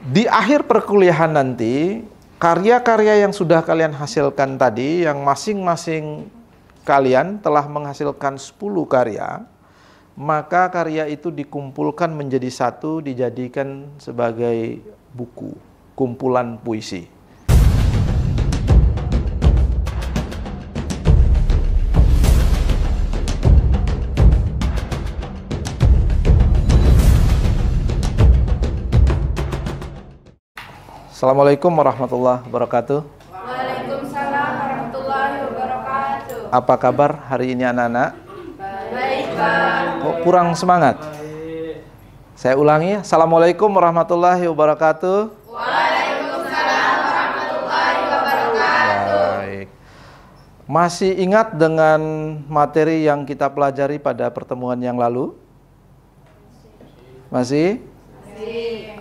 Di akhir perkuliahan nanti, karya-karya yang sudah kalian hasilkan tadi, yang masing-masing kalian telah menghasilkan 10 karya, maka karya itu dikumpulkan menjadi satu, dijadikan sebagai buku, kumpulan puisi. Assalamualaikum warahmatullahi wabarakatuh. Waalaikumsalam warahmatullahi wabarakatuh. Apa kabar hari ini anak-anak? Baik, Pak. Kok kurang semangat? Saya ulangi, Assalamualaikum warahmatullahi wabarakatuh. Waalaikumsalam warahmatullahi wabarakatuh. Baik. Masih ingat dengan materi yang kita pelajari pada pertemuan yang lalu? Masih?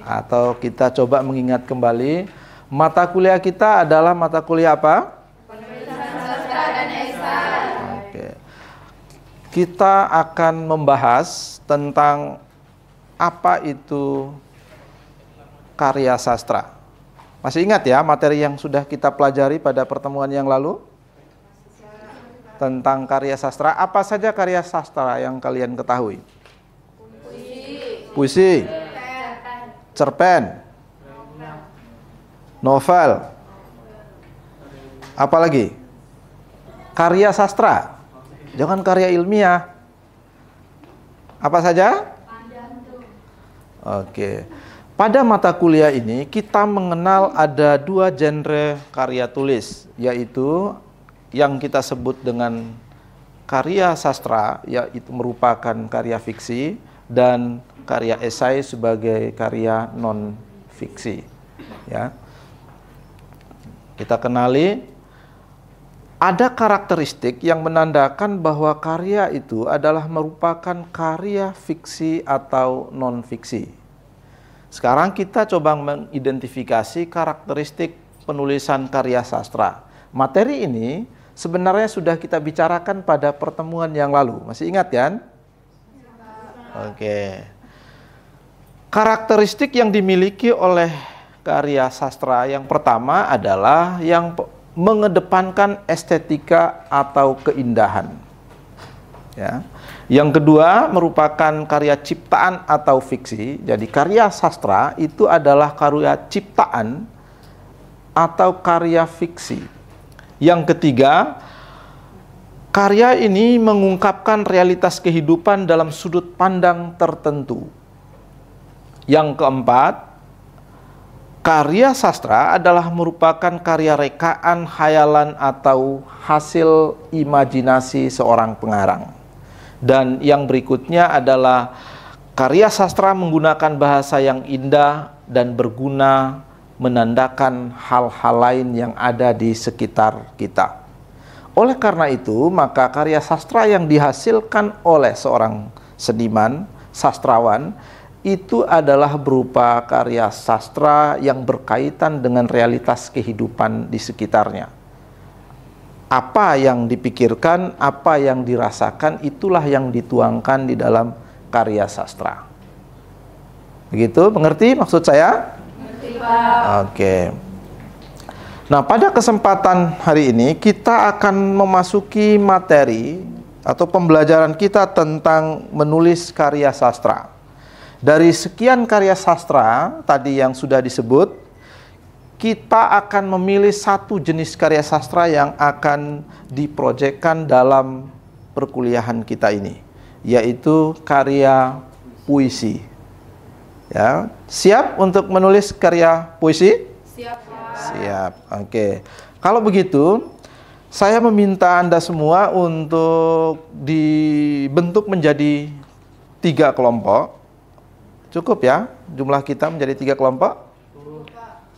Atau kita coba mengingat kembali, mata kuliah kita adalah mata kuliah apa? Penulisan sastra dan esai. Oke. Kita akan membahas tentang apa itu karya sastra. Masih ingat ya materi yang sudah kita pelajari pada pertemuan yang lalu? Tentang karya sastra. Apa saja karya sastra yang kalian ketahui? Puisi. Cerpen, novel, apa lagi? Karya sastra, jangan karya ilmiah. Apa saja? Oke. Pada mata kuliah ini kita mengenal ada dua genre karya tulis, yaitu yang kita sebut dengan karya sastra, yaitu merupakan karya fiksi, dan karya esai sebagai karya non fiksi. Ya. Kita kenali ada karakteristik yang menandakan bahwa karya itu adalah merupakan karya fiksi atau non fiksi. Sekarang kita coba mengidentifikasi karakteristik penulisan karya sastra. Materi ini sebenarnya sudah kita bicarakan pada pertemuan yang lalu. Masih ingat kan? Oke. Karakteristik yang dimiliki oleh karya sastra yang pertama adalah yang mengedepankan estetika atau keindahan. Ya. Yang kedua merupakan karya ciptaan atau fiksi. Jadi karya sastra itu adalah karya ciptaan atau karya fiksi. Yang ketiga, karya ini mengungkapkan realitas kehidupan dalam sudut pandang tertentu. Yang keempat, karya sastra adalah merupakan karya rekaan, khayalan, atau hasil imajinasi seorang pengarang. Dan yang berikutnya adalah karya sastra menggunakan bahasa yang indah dan berguna menandakan hal-hal lain yang ada di sekitar kita. Oleh karena itu, maka karya sastra yang dihasilkan oleh seorang seniman, sastrawan, itu adalah berupa karya sastra yang berkaitan dengan realitas kehidupan di sekitarnya. Apa yang dipikirkan, apa yang dirasakan, itulah yang dituangkan di dalam karya sastra. Begitu, mengerti maksud saya? Mengerti, Pak. Oke. Nah, pada kesempatan hari ini kita akan memasuki materi atau pembelajaran kita tentang menulis karya sastra. Dari sekian karya sastra tadi yang sudah disebut, kita akan memilih satu jenis karya sastra yang akan diprojekkan dalam perkuliahan kita ini, yaitu karya puisi. Ya, siap untuk menulis karya puisi? Siap, Pak. Siap. Oke. Kalau begitu, saya meminta Anda semua untuk dibentuk menjadi 3 kelompok. Cukup ya, jumlah kita menjadi 3 kelompok?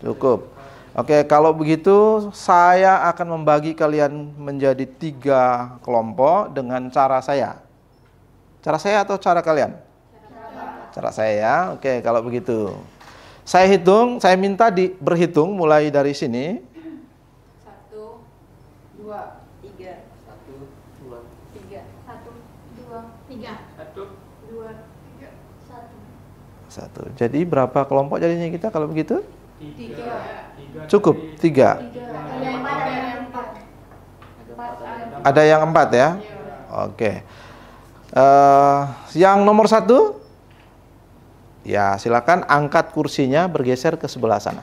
Cukup. Oke, kalau begitu saya akan membagi kalian menjadi 3 kelompok dengan cara saya. Cara saya atau cara kalian? Cara saya ya. Oke, kalau begitu. Saya hitung, saya minta berhitung mulai dari sini. 1, 2, 3. 1, 2, 3. 1, 2, 3. 1, 2, 3. 1. satu. Jadi berapa kelompok jadinya kita kalau begitu? 3. Cukup 3. Ada yang 4 ya? Oke. Yang nomor 1? Ya, silakan angkat kursinya bergeser ke sebelah sana.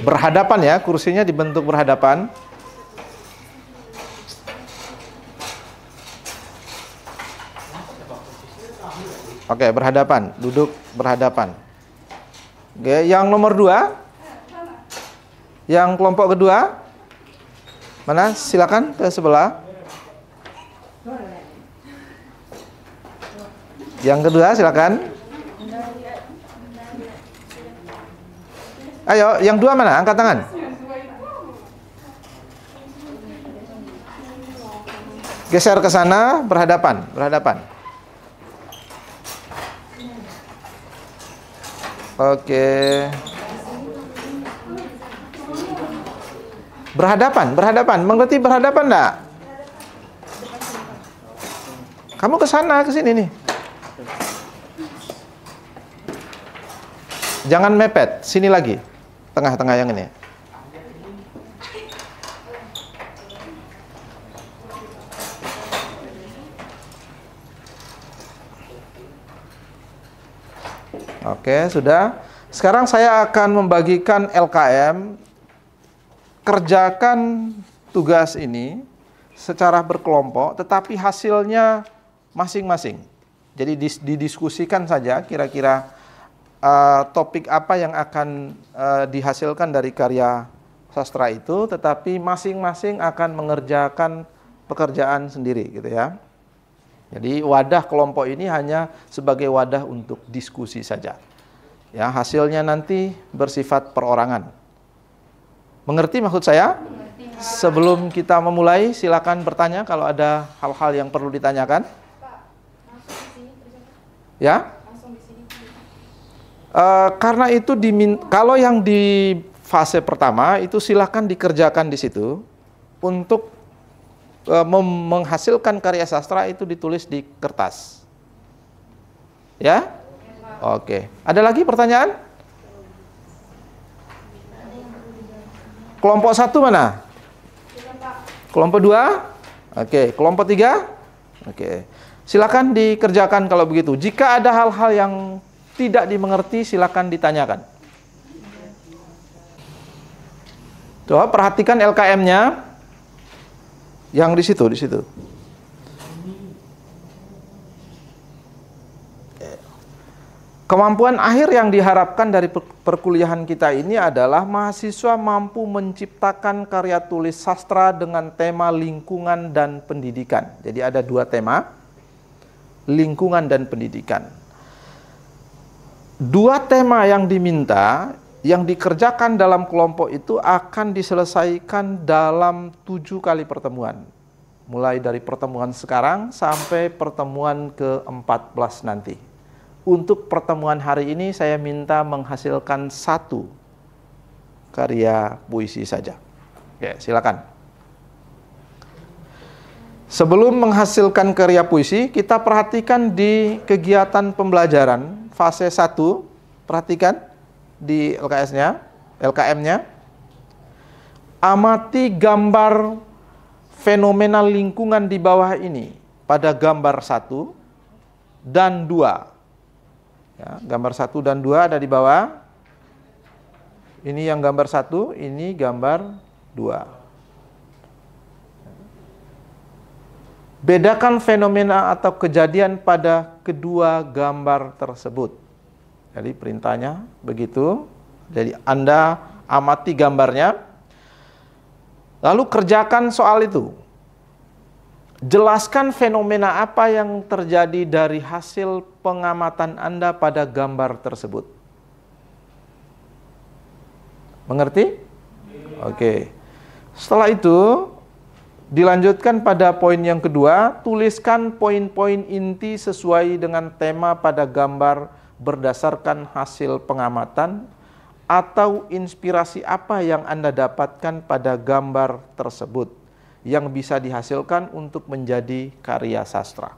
Berhadapan ya, kursinya dibentuk berhadapan. Oke, berhadapan, duduk berhadapan. Oke, yang nomor 2? Yang kelompok kedua? Mana? Silakan ke sebelah. Yang kedua, silakan. Ayo, yang 2 mana? Angkat tangan. Geser ke sana, berhadapan, berhadapan. Oke. Berhadapan, berhadapan. Mengerti berhadapan enggak? Kamu ke sana, ke sini nih. Jangan mepet, sini lagi. Tengah-tengah yang ini. Oke, sudah. Sekarang saya akan membagikan LKM. Kerjakan tugas ini secara berkelompok, tetapi hasilnya masing-masing. Jadi didiskusikan saja kira-kira topik apa yang akan dihasilkan dari karya sastra itu, tetapi masing-masing akan mengerjakan pekerjaan sendiri, gitu ya. Jadi wadah kelompok ini hanya sebagai wadah untuk diskusi saja. Ya, hasilnya nanti bersifat perorangan. Mengerti maksud saya? Mengerti. Sebelum kita memulai, silakan bertanya kalau ada hal-hal yang perlu ditanyakan. Ya? Karena itu kalau yang di fase pertama itu silakan dikerjakan di situ untuk menghasilkan karya sastra itu ditulis di kertas. Ya? Oke. Ada lagi pertanyaan? Kelompok 1 mana? Kelompok 2? Oke. Kelompok 3? Oke. Silakan dikerjakan kalau begitu. Jika ada hal-hal yang tidak dimengerti, silakan ditanyakan. Coba perhatikan LKM-nya. Yang di situ. Kemampuan akhir yang diharapkan dari perkuliahan kita ini adalah mahasiswa mampu menciptakan karya tulis sastra dengan tema lingkungan dan pendidikan. Jadi ada 2 tema, lingkungan dan pendidikan. 2 tema yang diminta, yang dikerjakan dalam kelompok itu akan diselesaikan dalam 7 kali pertemuan. Mulai dari pertemuan sekarang sampai pertemuan ke-14 nanti. Untuk pertemuan hari ini saya minta menghasilkan 1 karya puisi saja. Oke, silakan. Sebelum menghasilkan karya puisi, kita perhatikan di kegiatan pembelajaran fase 1. Perhatikan di LKM-nya. Amati gambar fenomena lingkungan di bawah ini pada gambar 1 dan 2. Ya, gambar 1 dan 2 ada di bawah. Ini yang gambar 1, ini gambar 2. Bedakan fenomena atau kejadian pada kedua gambar tersebut. Jadi perintahnya begitu. Jadi Anda amati gambarnya, lalu kerjakan soal itu. Jelaskan fenomena apa yang terjadi dari hasil pengamatan Anda pada gambar tersebut. Mengerti? Oke. Setelah itu, dilanjutkan pada poin yang kedua, tuliskan poin-poin inti sesuai dengan tema pada gambar berdasarkan hasil pengamatan atau inspirasi apa yang Anda dapatkan pada gambar tersebut yang bisa dihasilkan untuk menjadi karya sastra.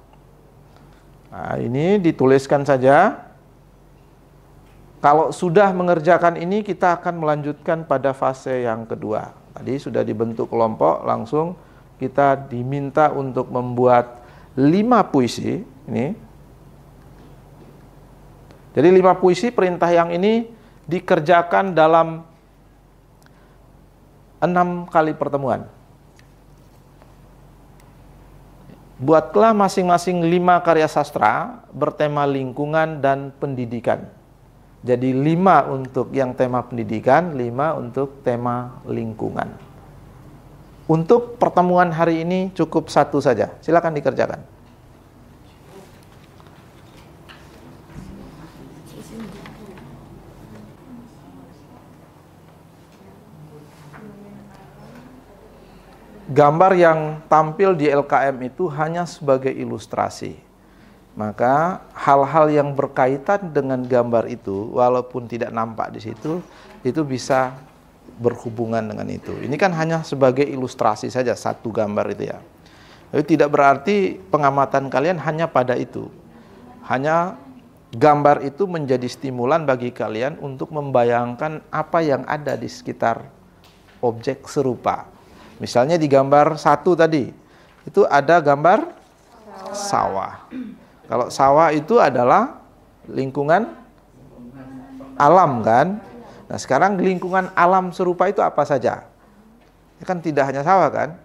Nah, ini dituliskan saja. Kalau sudah mengerjakan ini, kita akan melanjutkan pada fase yang kedua. Tadi sudah dibentuk kelompok, langsung kita diminta untuk membuat 5 puisi. Ini. Jadi 5 puisi perintah yang ini dikerjakan dalam 6 kali pertemuan. Buatlah masing-masing 5 karya sastra bertema lingkungan dan pendidikan. Jadi 5 untuk yang tema pendidikan, 5 untuk tema lingkungan. Untuk pertemuan hari ini cukup 1 saja. Silakan dikerjakan. Gambar yang tampil di LKM itu hanya sebagai ilustrasi. Maka hal-hal yang berkaitan dengan gambar itu, walaupun tidak nampak di situ, itu bisa berhubungan dengan itu. Ini kan hanya sebagai ilustrasi saja, 1 gambar itu ya. Jadi tidak berarti pengamatan kalian hanya pada itu. Hanya gambar itu menjadi stimulan bagi kalian untuk membayangkan apa yang ada di sekitar objek serupa. Misalnya di gambar 1 tadi, itu ada gambar sawah. Kalau sawah itu adalah lingkungan alam kan. Nah sekarang lingkungan alam serupa itu apa saja? Ya kan tidak hanya sawah kan.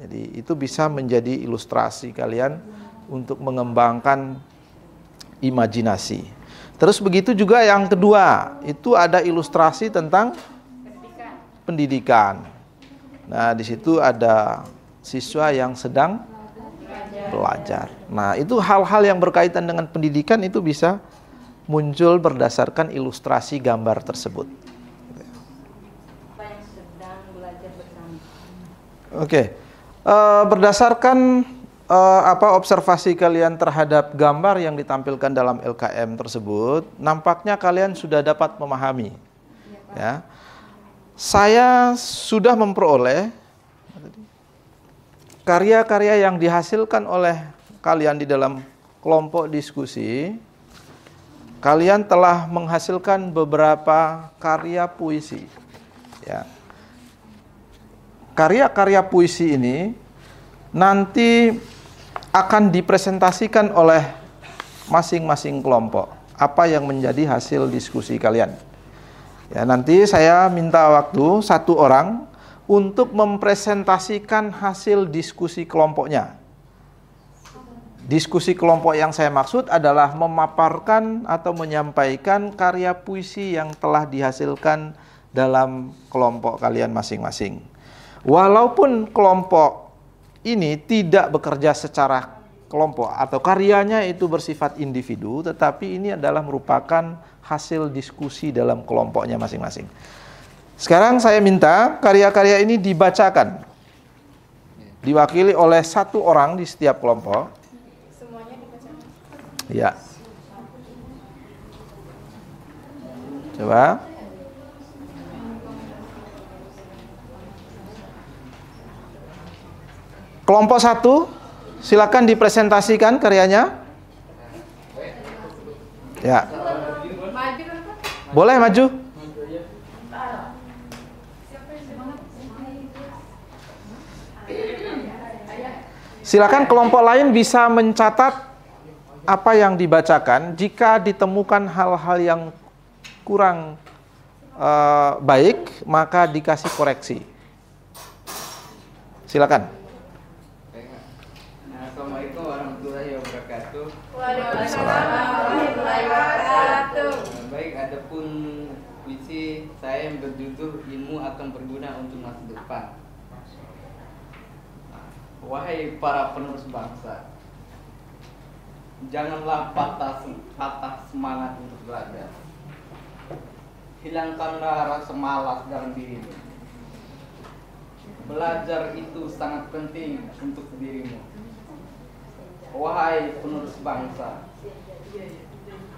Jadi itu bisa menjadi ilustrasi kalian untuk mengembangkan imajinasi. Terus begitu juga yang kedua, itu ada ilustrasi tentang pendidikan. Nah di situ ada siswa yang sedang belajar. Nah, itu hal-hal yang berkaitan dengan pendidikan itu bisa muncul berdasarkan ilustrasi gambar tersebut. Apa yang sedang belajar bersama? Oke. Berdasarkan observasi kalian terhadap gambar yang ditampilkan dalam LKM tersebut, nampaknya kalian sudah dapat memahami. Ya. Saya sudah memperoleh karya-karya yang dihasilkan oleh kalian di dalam kelompok diskusi. Kalian telah menghasilkan beberapa karya puisi. Ya. Karya-karya puisi ini nanti akan dipresentasikan oleh masing-masing kelompok. Apa yang menjadi hasil diskusi kalian. Ya, nanti saya minta waktu 1 orang untuk mempresentasikan hasil diskusi kelompoknya. Diskusi kelompok yang saya maksud adalah memaparkan atau menyampaikan karya puisi yang telah dihasilkan dalam kelompok kalian masing-masing. Walaupun kelompok ini tidak bekerja secara kelompok atau karyanya itu bersifat individu, tetapi ini adalah merupakan hasil diskusi dalam kelompoknya masing-masing. Sekarang saya minta karya-karya ini dibacakan. Diwakili oleh 1 orang di setiap kelompok. Semuanya dibacakan. Ya. Coba. Kelompok 1, silakan dipresentasikan karyanya. Ya. Maju kan Pak? Boleh maju. Silakan kelompok lain bisa mencatat apa yang dibacakan. Jika ditemukan hal-hal yang kurang baik, maka dikasih koreksi. Silakan. Assalamualaikum warahmatullahi wabarakatuh. Waalaikumsalam warahmatullahi wabarakatuh. Baik, adapun puisi saya yang berjudul Ilmu Akan Berguna untuk Masa Depan. Wahai para penerus bangsa, janganlah patah semangat untuk belajar. Hilangkanlah rasa malas dalam dirimu. Belajar itu sangat penting untuk dirimu. Wahai penerus bangsa,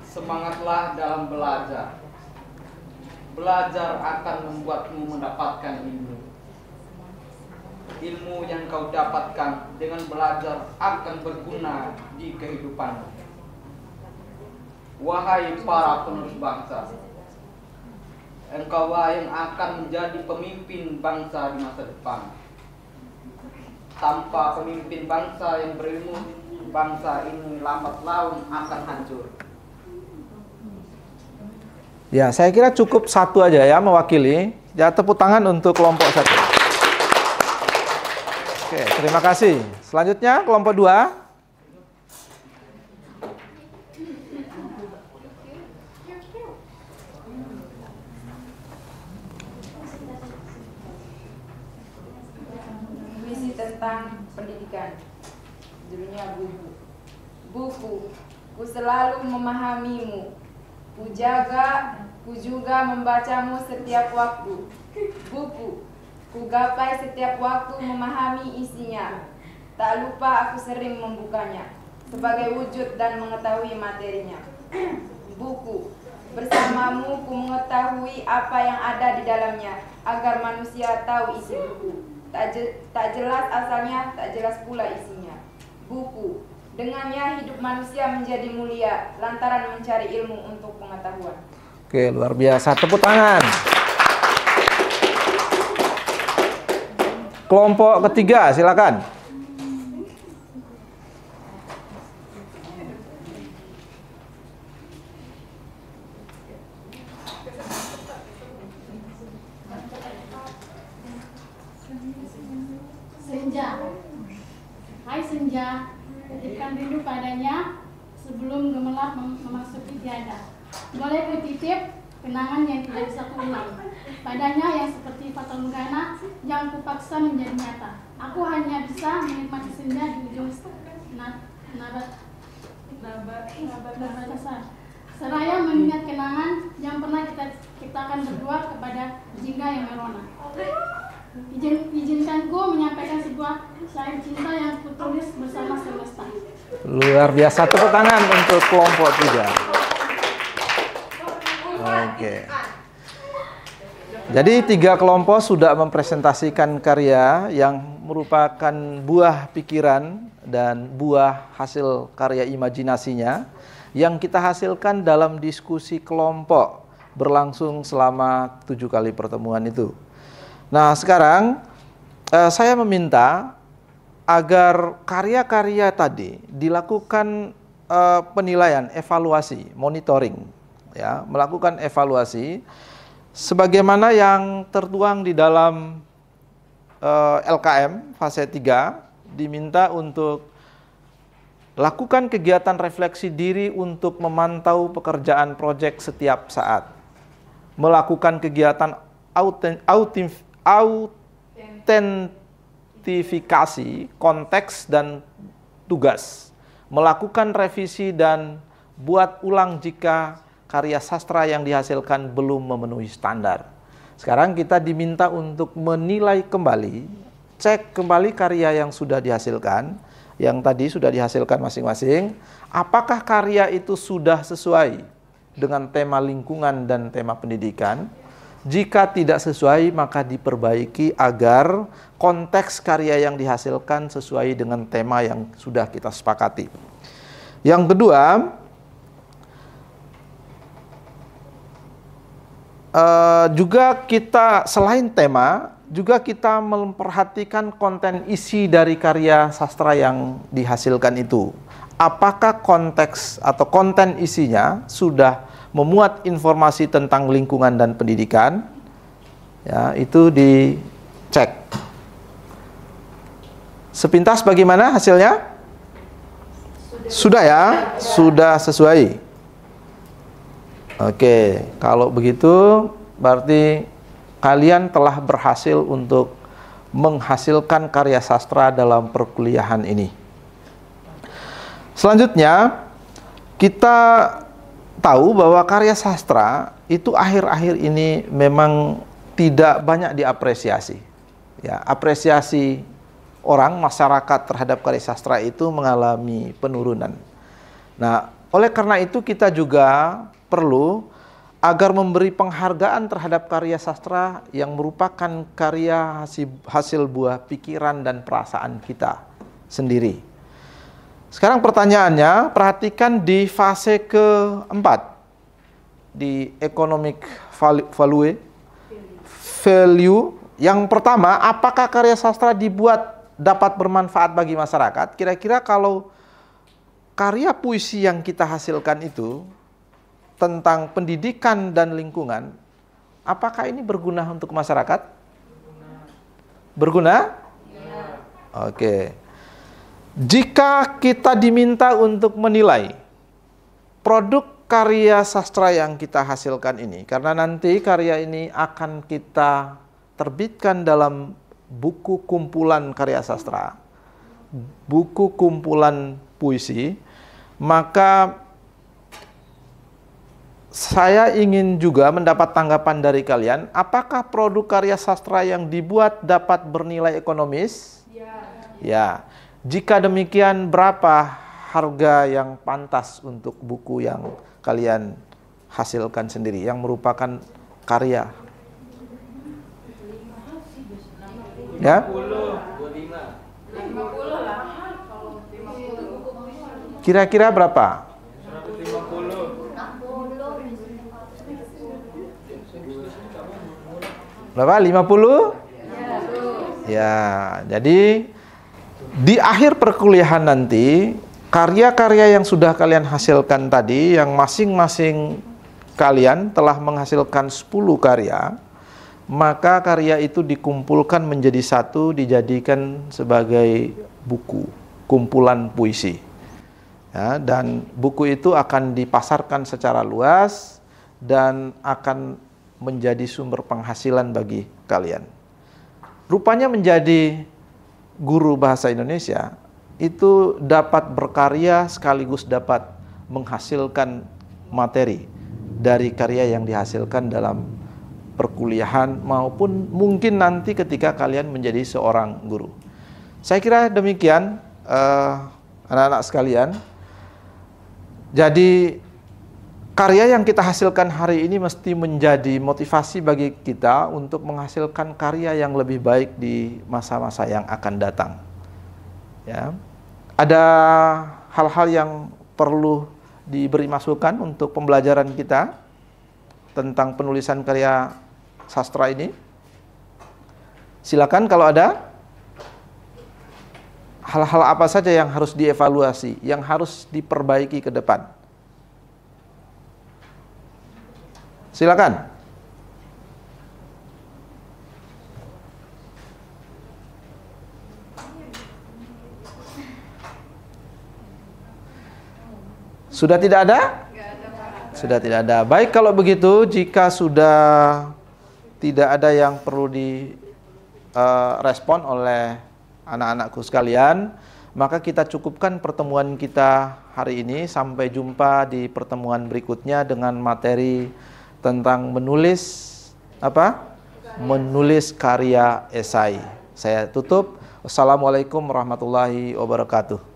semangatlah dalam belajar. Belajar akan membuatmu mendapatkan ilmu. Ilmu yang kau dapatkan dengan belajar akan berguna di kehidupanmu. Wahai para penerus bangsa, engkaulah yang akan menjadi pemimpin bangsa di masa depan. Tanpa pemimpin bangsa yang berilmu, bangsa ini lambat laun akan hancur. Ya, saya kira cukup satu aja ya mewakili. Ya, tepuk tangan untuk kelompok satu. Oke, terima kasih. Selanjutnya kelompok 2. Misi tentang pendidikan. Judulnya buku. Buku, ku selalu memahamimu. Ku juga membacamu setiap waktu. Buku, ku gapai setiap waktu memahami isinya. Tak lupa aku sering membukanya sebagai wujud dan mengetahui materinya. Buku, bersamamu ku mengetahui apa yang ada di dalamnya agar manusia tahu isi buku. Tak jelas asalnya, tak jelas pula isinya. Buku, dengannya hidup manusia menjadi mulia lantaran mencari ilmu untuk pengetahuan. Oke, luar biasa. Tepuk tangan. Kelompok ketiga, silakan. Senja. Hai senja, titipkan rindu padanya sebelum gemerlap memasuki tiada. Boleh ku titip kenangan yang tidak bisa kuulang padanya yang seperti fatamorgana yang kupaksa menjadi nyata. Aku hanya bisa menikmati senja di ujung nabatasan. Seraya mengingat kenangan yang pernah kita ciptakan berdua kepada jingga yang merona. Izinkanku menyampaikan sebuah syair cinta yang kutulis bersama semesta. Luar biasa. Tepuk tangan untuk kelompok 3. Oke. Jadi 3 kelompok sudah mempresentasikan karya yang merupakan buah pikiran dan buah hasil karya imajinasinya yang kita hasilkan dalam diskusi kelompok berlangsung selama 7 kali pertemuan itu. Nah, sekarang saya meminta agar karya-karya tadi dilakukan penilaian, evaluasi, monitoring, ya, melakukan evaluasi sebagaimana yang tertuang di dalam LKM fase 3, diminta untuk lakukan kegiatan refleksi diri untuk memantau pekerjaan proyek setiap saat, melakukan kegiatan autentifikasi konteks dan tugas, melakukan revisi dan buat ulang jika karya sastra yang dihasilkan belum memenuhi standar. Sekarang kita diminta untuk menilai kembali, cek kembali karya yang sudah dihasilkan, yang tadi sudah dihasilkan masing-masing, apakah karya itu sudah sesuai dengan tema lingkungan dan tema pendidikan. Jika tidak sesuai, maka diperbaiki agar konteks karya yang dihasilkan sesuai dengan tema yang sudah kita sepakati. Yang kedua, juga kita selain tema, juga kita memperhatikan konten isi dari karya sastra yang dihasilkan itu. Apakah konteks atau konten isinya sudah memuat informasi tentang lingkungan dan pendidikan? Ya, itu dicek. Sepintas bagaimana hasilnya? Sudah ya, sudah sesuai. Oke, kalau begitu berarti kalian telah berhasil untuk menghasilkan karya sastra dalam perkuliahan ini. Selanjutnya, kita tahu bahwa karya sastra itu akhir-akhir ini memang tidak banyak diapresiasi. Ya, apresiasi orang, masyarakat terhadap karya sastra itu mengalami penurunan. Nah, oleh karena itu kita juga perlu agar memberi penghargaan terhadap karya sastra yang merupakan karya hasil buah pikiran dan perasaan kita sendiri. Sekarang pertanyaannya, perhatikan di fase keempat, di economic value. Yang pertama, apakah karya sastra dibuat dapat bermanfaat bagi masyarakat? Kira-kira kalau karya puisi yang kita hasilkan itu tentang pendidikan dan lingkungan, apakah ini berguna untuk masyarakat? Berguna? Ya. Oke. Jika kita diminta untuk menilai produk karya sastra yang kita hasilkan ini, karena nanti karya ini akan kita terbitkan dalam buku kumpulan karya sastra, buku kumpulan puisi, maka saya ingin juga mendapat tanggapan dari kalian, apakah produk karya sastra yang dibuat dapat bernilai ekonomis? Ya. Jika demikian, berapa harga yang pantas untuk buku yang kalian hasilkan sendiri, yang merupakan karya? Ya? 50 lah. Kira-kira berapa? 150. Berapa? 50? Ya, jadi di akhir perkuliahan nanti, karya-karya yang sudah kalian hasilkan tadi, yang masing-masing kalian telah menghasilkan 10 karya, maka karya itu dikumpulkan menjadi satu, dijadikan sebagai buku, kumpulan puisi. Ya, dan buku itu akan dipasarkan secara luas dan akan menjadi sumber penghasilan bagi kalian. Rupanya menjadi guru bahasa Indonesia itu dapat berkarya sekaligus dapat menghasilkan materi dari karya yang dihasilkan dalam perkuliahan maupun mungkin nanti ketika kalian menjadi seorang guru. Saya kira demikian anak-anak sekalian. Jadi karya yang kita hasilkan hari ini mesti menjadi motivasi bagi kita untuk menghasilkan karya yang lebih baik di masa-masa yang akan datang. Ya. Ada hal-hal yang perlu diberi masukan untuk pembelajaran kita tentang penulisan karya sastra ini. Silakan kalau ada. Hal-hal apa saja yang harus dievaluasi, yang harus diperbaiki ke depan? Silakan. Sudah tidak ada? Sudah tidak ada. Baik, kalau begitu, jika sudah tidak ada yang perlu direspon oleh anak-anakku sekalian, maka kita cukupkan pertemuan kita hari ini. Sampai jumpa di pertemuan berikutnya dengan materi tentang menulis apa? Menulis karya esai. Saya tutup. Wassalamualaikum warahmatullahi wabarakatuh.